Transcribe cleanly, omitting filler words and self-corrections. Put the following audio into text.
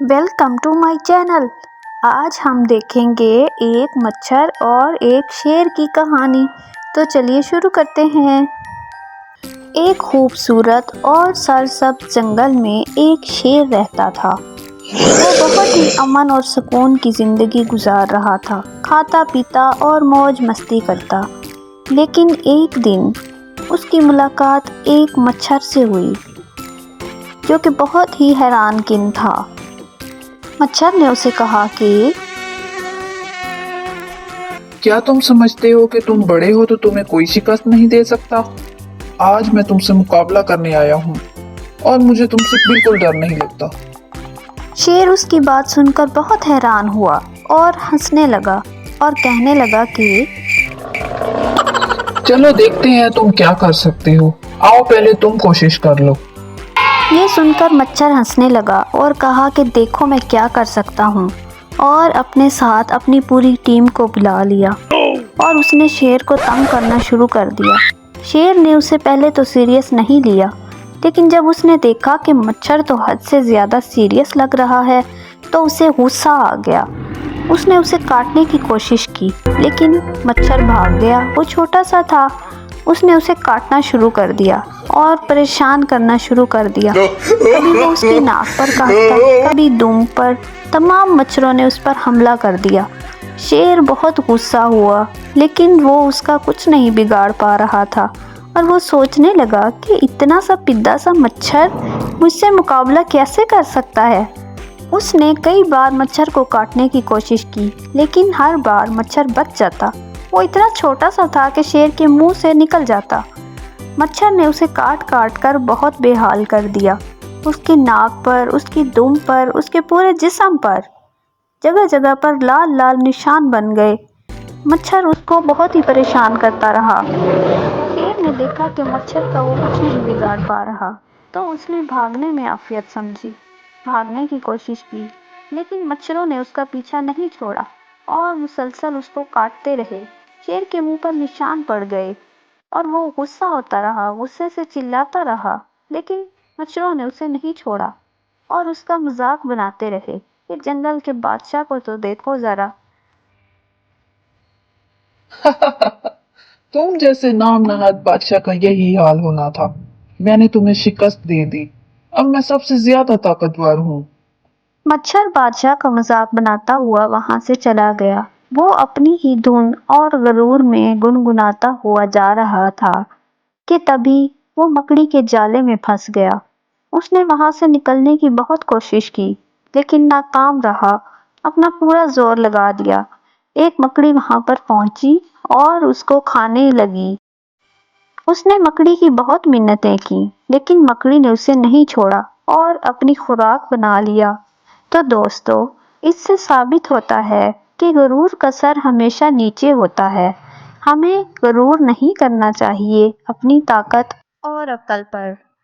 Welcome to my channel. आज हम देखेंगे एक मच्छर और एक शेर की कहानी। तो चलिए शुरू करते हैं। एक खूबसूरत और सरसब्ज जंगल में एक शेर रहता था। वो बहुत ही अमन और सुकून की ज़िंदगी गुजार रहा था, खाता पीता और मौज मस्ती करता। लेकिन एक दिन उसकी मुलाकात एक मच्छर से हुई जो कि बहुत ही हैरानकिन था। मच्छर ने उसे कहा कि क्या तुम समझते हो कि तुम बड़े हो तो तुम्हें कोई शिकस्त नहीं दे सकता? आज मैं तुमसे मुकाबला करने आया हूँ और मुझे तुमसे बिल्कुल डर नहीं लगता। शेर उसकी बात सुनकर बहुत हैरान हुआ और हंसने लगा और कहने लगा कि चलो देखते हैं तुम क्या कर सकते हो। आओ पहले तुम कोशिश कर लो। ये सुनकर मच्छर हंसने लगा और कहा कि देखो मैं क्या कर सकता हूँ, और अपने साथ अपनी पूरी टीम को बुला लिया और उसने शेर को तंग करना शुरू कर दिया। शेर ने उसे पहले तो सीरियस नहीं लिया, लेकिन जब उसने देखा कि मच्छर तो हद से ज़्यादा सीरियस लग रहा है तो उसे गुस्सा आ गया। उसने उसे काटने की कोशिश की, लेकिन मच्छर भाग गया। वो छोटा सा था। उसने उसे काटना शुरू कर दिया और परेशान करना शुरू कर दिया। कभी वो उसकी नाक पर काटता, कभी दुम पर। तमाम मच्छरों ने उस पर हमला कर दिया। शेर बहुत गुस्सा हुआ, लेकिन वो उसका कुछ नहीं बिगाड़ पा रहा था और वो सोचने लगा कि इतना सा पिद्दा सा मच्छर मुझसे मुकाबला कैसे कर सकता है। उसने कई बार मच्छर को काटने की कोशिश की, लेकिन हर बार मच्छर बच जाता। वो इतना छोटा सा था कि शेर के मुंह से निकल जाता। मच्छर ने उसे काट काट कर बहुत बेहाल कर दिया। उसकी नाक पर, उसकी दुम पर, उसके पूरे जिस्म पर जगह जगह पर लाल लाल निशान बन गए। मच्छर उसको बहुत ही परेशान करता रहा। शेर ने देखा कि मच्छर का वो कुछ नहीं बिगाड़ पा रहा, तो उसने भागने में आफियत समझी। भागने की कोशिश की, लेकिन मच्छरों ने उसका पीछा नहीं छोड़ा और मुसलसल उसको काटते रहे। शेर के मुंह पर निशान पड़ गए और वो गुस्सा होता रहा, गुस्से से चिल्लाता रहा, लेकिन मच्छरों ने उसे नहीं छोड़ा और उसका मजाक बनाते रहे कि जंगल के बादशाह को तो देखो जरा। तुम जैसे नाम नहाद बादशाह का यही हाल होना था। मैंने तुम्हें शिकस्त दे दी। अब मैं सबसे ज्यादा ताकतवर हूँ। मच्छर बादशाह का मजाक बनाता हुआ वहां से चला गया। वो अपनी ही धुन और गरूर में गुनगुनाता हुआ जा रहा था कि तभी वो मकड़ी के जाले में फंस गया। उसने वहां से निकलने की बहुत कोशिश की, लेकिन नाकाम रहा। अपना पूरा जोर लगा दिया। एक मकड़ी वहां पर पहुंची और उसको खाने लगी। उसने मकड़ी की बहुत मिन्नतें की, लेकिन मकड़ी ने उसे नहीं छोड़ा और अपनी खुराक बना लिया। तो दोस्तों, इससे साबित होता है कि गरूर का सर हमेशा नीचे होता है। हमें गरूर नहीं करना चाहिए अपनी ताकत और अक्ल पर।